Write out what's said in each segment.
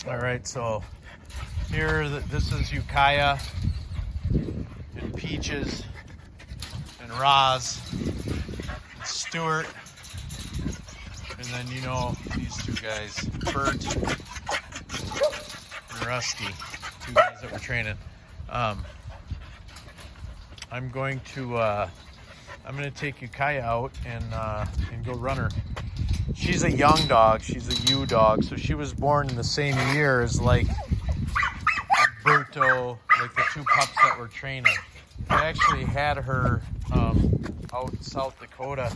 All right, so here, this is Ukiah and Peaches and Roz and Stuart, and then these two guys, Bert and Rusty, two guys that we're training. I'm going to take Ukiah out and go run her. She's a young dog. She's a ewe dog, so she was born in the same year as like Berto, like the two pups that we're training. I actually had her out in South Dakota,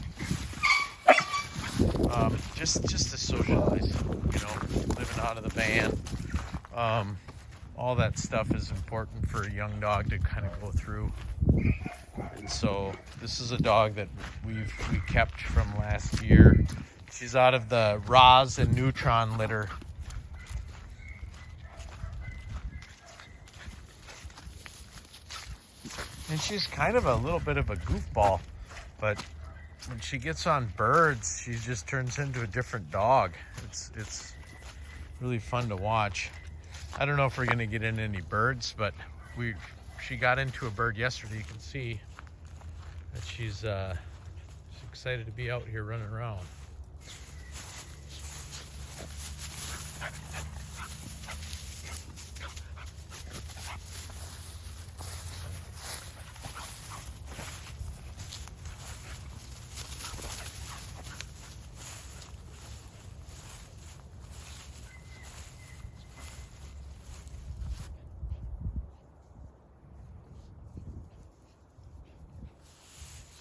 just to socialize, living out of the van. All that stuff is important for a young dog to kind of go through. And so this is a dog that we kept from last year. She's out of the Roz and Neutron litter. And she's kind of a little bit of a goofball, but when she gets on birds, she just turns into a different dog. It's really fun to watch. I don't know if we're gonna get in any birds, but she got into a bird yesterday. You can see that she's excited to be out here running around.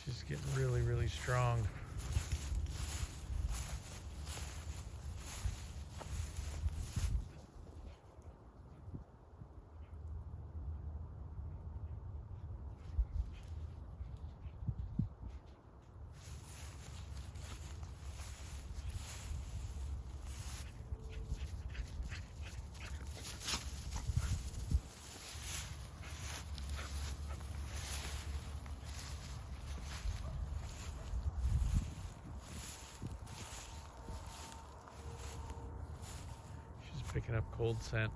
She's getting really, really strong. Picking up cold scent.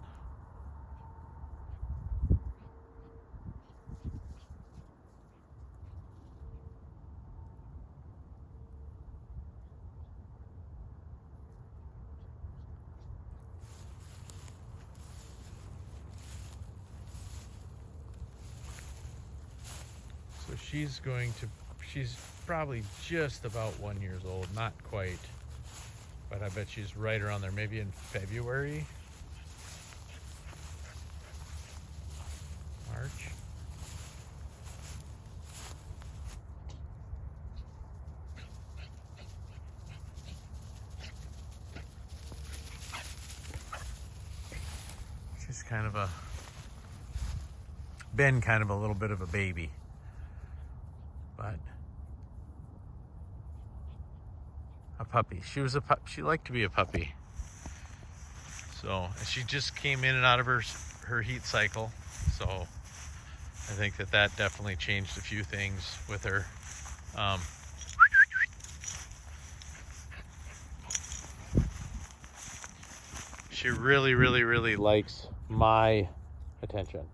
So she's probably just about 1 year old, not quite. But I bet she's right around there, maybe in February, March. She's been kind of a little bit of a baby, but a puppy. She liked to be a puppy. So she just came in and out of her heat cycle. So I think that definitely changed a few things with her. She really, really, really likes my attention.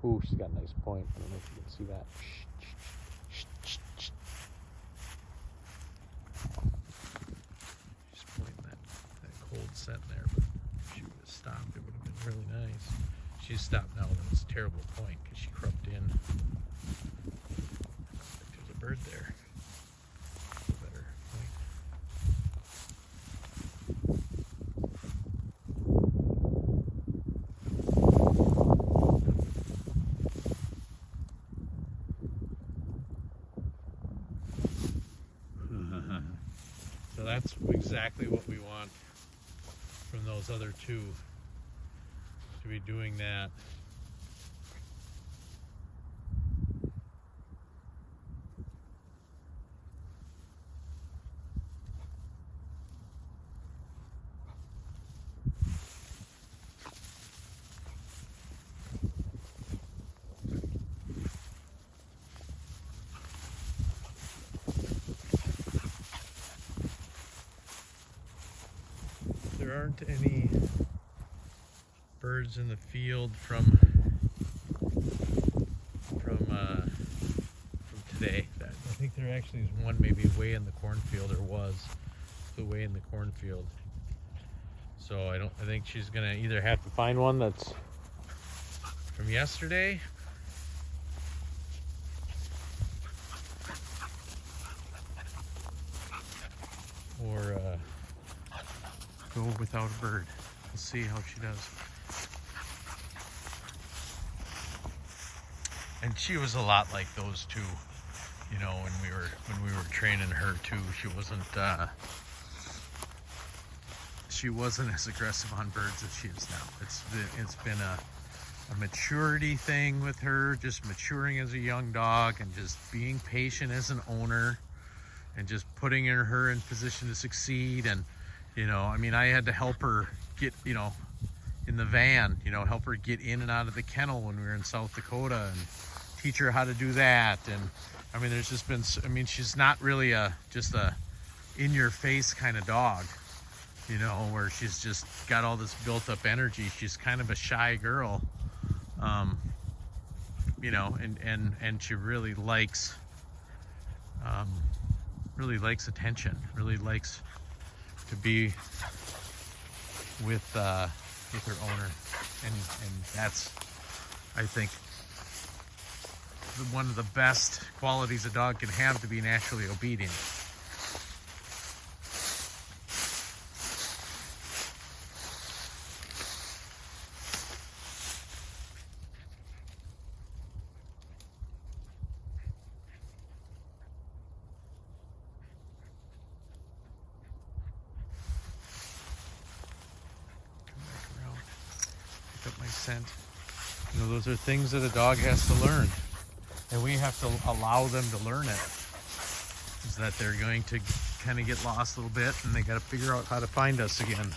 Ooh, she's got a nice point. I don't know if you can see that. Cold scent there, but if she would have stopped, it would have been really nice. She's stopped now, but it's a terrible point because she crept in. There's a bird there. Better point. So that's exactly what we want from those other two, to be doing that. There aren't any birds in the field from today. I think there actually is one maybe way in the cornfield, or was way in the cornfield. So I think she's gonna either have to find one that's from yesterday, or go without a bird. We'll see how she does. And she was a lot like those two, you know, when we were training her too. She wasn't as aggressive on birds as she is now. It's been a maturity thing with her, just maturing as a young dog and just being patient as an owner and just putting her in position to succeed. And, you know, I mean, I had to help her get, you know, in the van, you know, help her get in and out of the kennel when we were in South Dakota and teach her how to do that. And I mean, there's just been, I mean, she's not really just a in your face kind of dog, you know, where she's just got all this built up energy. She's kind of a shy girl, you know, and she really likes attention, really likes to be with her owner, and that's, I think, one of the best qualities a dog can have, to be naturally obedient. Come back around, pick up my scent. You know, those are things that a dog has to learn. And we have to allow them to learn it. Is that they're going to kind of get lost a little bit, and they got to figure out how to find us again.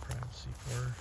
Privacy for her.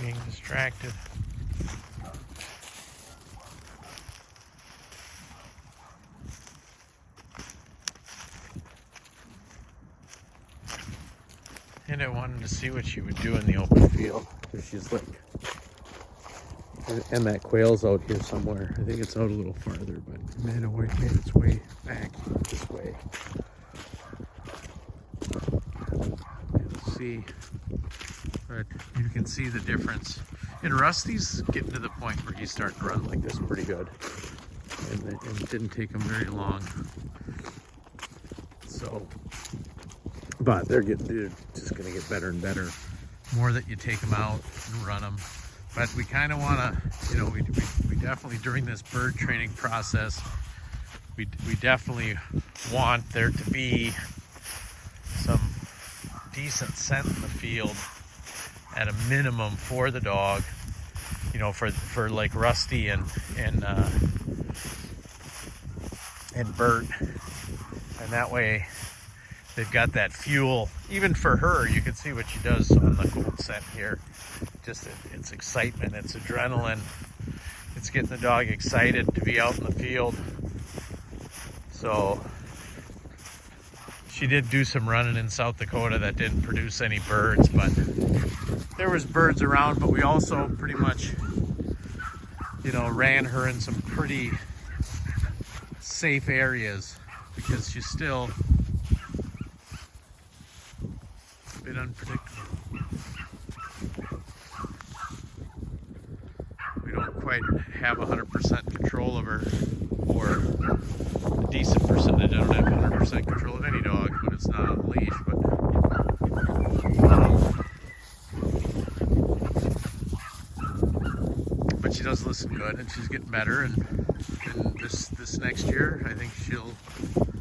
Being distracted. And I wanted to see what she would do in the open field. If she's like, and that quail's out here somewhere. I think it's out a little farther, but man, oh wait, it's way back this way. Let's see, but you can see the difference. And Rusty's getting to the point where he's starting to run like this pretty good, and it didn't take him very long. So, but they're just gonna get better and better. More that you take them out and run them. But we kind of want to, you know, we definitely during this bird training process, we definitely want there to be some decent scent in the field at a minimum for the dog, you know, for like Rusty and Bert, and that way they've got that fuel. Even for her, you can see what she does on the cold scent here. Just it's excitement, it's adrenaline, it's getting the dog excited to be out in the field. So she did do some running in South Dakota that didn't produce any birds, but there was birds around. But we also pretty much, you know, ran her in some pretty safe areas because she's still a bit unpredictable. We don't quite have 100% control of her, or a decent percentage. I don't have 100% control of any dog when it's not on leash, but she does listen good, and she's getting better. And this next year, I think she'll,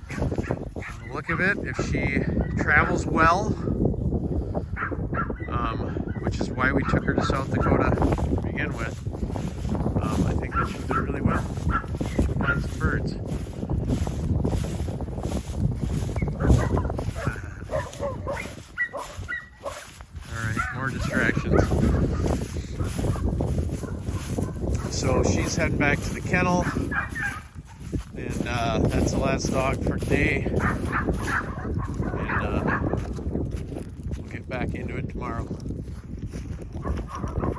from the look of it, if she travels well, which is why we took her to South Dakota to begin with. I think that she'll do really well. She'll find some birds. Alright, more distractions. So she's heading back to the kennel, and that's the last dog for today. And we'll get back into it tomorrow.